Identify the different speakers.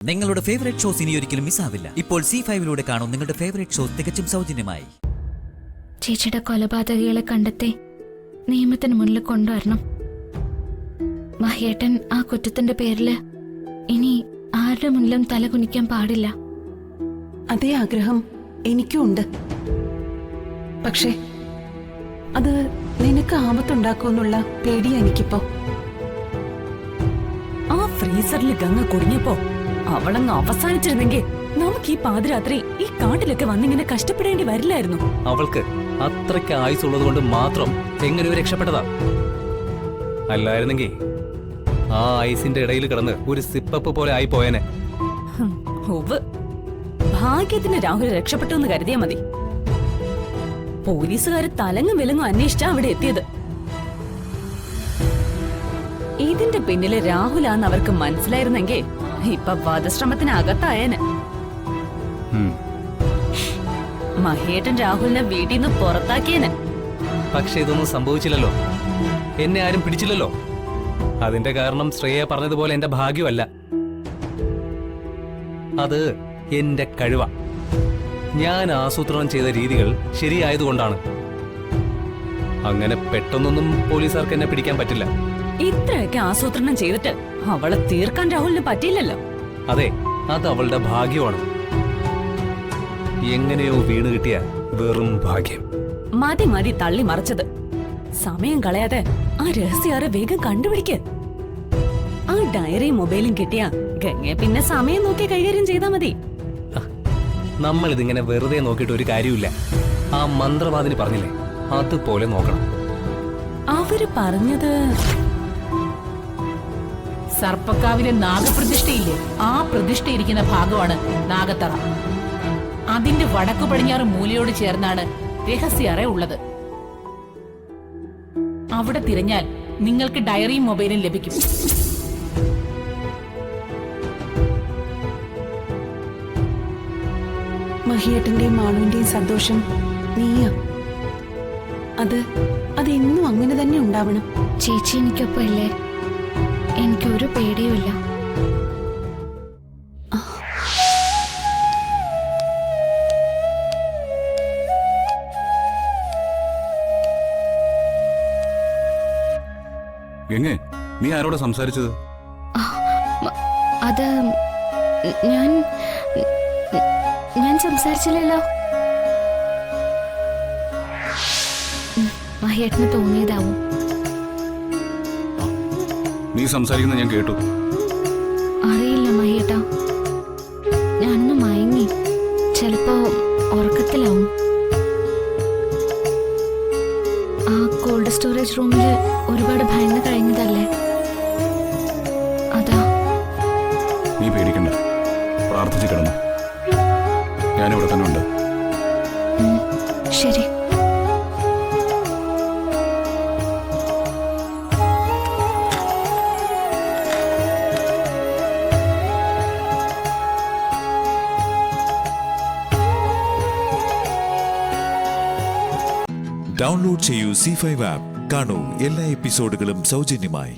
Speaker 1: നിങ്ങളുടെ favourite shows ഇനി ഒരിക്കലും മിസ്സാവില്ല. ഇപ്പോൾ C5-ലൂടെ കാണും നിങ്ങളുടെ ഫേവറേറ്റ് ഷോസ് തികച്ചും സൗജന്യമായി.
Speaker 2: ചേച്ചിയുടെ കൊലപാതകികളെ കണ്ടെത്തി നിയമത്തിന് മുന്നിൽ കൊണ്ടുവരണം. മഹേട്ടൻ ആ കുറ്റത്തിന്റെ പേരില് ഇനി ആരുടെ മുന്നിലും തല കുനിക്കാൻ പാടില്ല.
Speaker 3: അതേ ആഗ്രഹം എനിക്കും ഉണ്ട്. പക്ഷേ അത് നിനക്ക് ആപത്തുണ്ടാക്കുമെന്നുള്ള പേടിയാ എനിക്കിപ്പോ.
Speaker 4: ആ ഫ്രീസറിൽ ഗംഗ കുടുങ്ങിയപ്പോ അവളങ്ങ് അവസാനിച്ചിരുന്നെങ്കിൽ നമുക്ക് ഈ പാതിരാത്രി ഈ കാട്ടിലൊക്കെ വന്നിങ്ങനെ കഷ്ടപ്പെടേണ്ടി വരില്ലായിരുന്നു.
Speaker 5: അവൾക്ക് അത്രയ്ക്ക് ആയുസുള്ളത് കൊണ്ട് മാത്രം എങ്ങനെയോ രക്ഷപ്പെട്ടതാ. അല്ലായിരുന്നെങ്കിൽ ആ ഐസിന്റെ ഇടയിൽ കിടന്ന് ഒരു സിപ്പപ്പ് പോലെ ആയി പോയനെ.
Speaker 4: ഭാഗ്യത്തിന് രാഹുൽ രക്ഷപ്പെട്ടു എന്ന് കരുതിയാ മതി. പോലീസുകാര് തലങ്ങും വിലങ്ങും അന്വേഷിച്ചാ അവിടെ എത്തിയത്. ഇതിന്റെ പിന്നില് രാഹുലാന്ന് അവർക്ക് മനസ്സിലായിരുന്നെങ്കിൽ ഇപ്പൊ വധശ്രമത്തിന് അകത്തായേന്. മഹേട്ടൻ രാഹുലിനെ വീട്ടിൽ നിന്ന് പുറത്താക്കിയേന്.
Speaker 5: പക്ഷെ ഇതൊന്നും സംഭവിച്ചില്ലല്ലോ. എന്നെ ആരും പിടിച്ചില്ലല്ലോ. അതിന്റെ കാരണം ശ്രേയ പറഞ്ഞതുപോലെ എന്റെ ഭാഗ്യമല്ല, അത് എന്റെ കഴിവാ. ഞാൻ ആസൂത്രണം ചെയ്ത രീതികൾ ശരിയായതുകൊണ്ടാണ്. അങ്ങനെ പെട്ടെന്നൊന്നും പോലീസുകാർക്ക് എന്നെ പിടിക്കാൻ പറ്റില്ല.
Speaker 4: ഇത്രയൊക്കെ ആസൂത്രണം ചെയ്തിട്ട് അവളെ തീർക്കാൻ രാഹുലിന് പറ്റിയില്ലല്ലോ.
Speaker 5: അതെ, അത് അവളുടെ ഭാഗ്യമാണ്. എങ്ങനെയോ വീണ് കിട്ടിയ വെറും ഭാഗ്യം.
Speaker 4: മതി മതി തള്ളി മറിച്ചത്. സമയം കളയാതെ ആ രഹസ്യാറെ വേഗം കണ്ടുപിടിക്ക്. ആ ഡയറിയും മൊബൈലും കിട്ടിയ ഗംഗയെ പിന്നെ സമയം നോക്കി കൈകാര്യം ചെയ്താ മതി.
Speaker 5: നമ്മൾ ഇതിങ്ങനെ വെറുതെ നോക്കിയിട്ട് ഒരു കാര്യമില്ല. ആ മന്ത്രവാദിനി പറഞ്ഞില്ലേ, അതുപോലെ നോക്കണം.
Speaker 4: അവര് പറഞ്ഞത്
Speaker 6: സർപ്പക്കാവിലെ നാഗപ്രതിഷ്ഠയില്ലേ, ആ പ്രതിഷ്ഠയിരിക്കുന്ന ഭാഗമാണ് നാഗത്തറ. അതിന്റെ വടക്കു പടിഞ്ഞാറ് മൂലയോട് ചേർന്നാണ് രഹസ്യറ ഉള്ളത്. അവിടെ തിരഞ്ഞാൽ നിങ്ങൾക്ക് ഡയറിയും മൊബൈലും ലഭിക്കും.
Speaker 3: മഹിയേട്ടന്റെയും മാളുവിന്റെയും സന്തോഷം നീയാ. അതെന്നും അങ്ങനെ തന്നെ ഉണ്ടാവണം.
Speaker 2: ചേച്ചി എനിക്കൊപ്പം ഇല്ലേ, എനിക്കൊരു പേടിയുമില്ല.
Speaker 7: ഗംഗേ, നീ ആരോടാ സംസാരിച്ചത്?
Speaker 2: അത് ഞാൻ സംസാരിച്ചില്ലല്ലോ. മഹേട്ടന് തോന്നിയതാവും.
Speaker 7: നീ സംസാരിക്കുന്ന ഞാൻ കേട്ടു.
Speaker 2: അറിയില്ല മഹേട്ടാ, ഞാനൊന്ന് മയങ്ങി. ചിലപ്പോ ഉറക്കത്തിലാവും. ആ കോൾഡ് സ്റ്റോറേജ് റൂമില് ഒരുപാട് ഭയന്ന് കഴിഞ്ഞതല്ലേ, അതാ.
Speaker 7: നീ പേടിക്കണ്ട, പ്രാർത്ഥിച്ചു കിടന്നു. ഞാനിവിടെ തന്നെ ഉണ്ട്.
Speaker 2: ശരി.
Speaker 8: ഡൗൺലോഡ് ചെയ്യൂ C5 ആപ്പ്. കാണൂ എല്ലാ എപ്പിസോഡുകളും സൗജന്യമായി.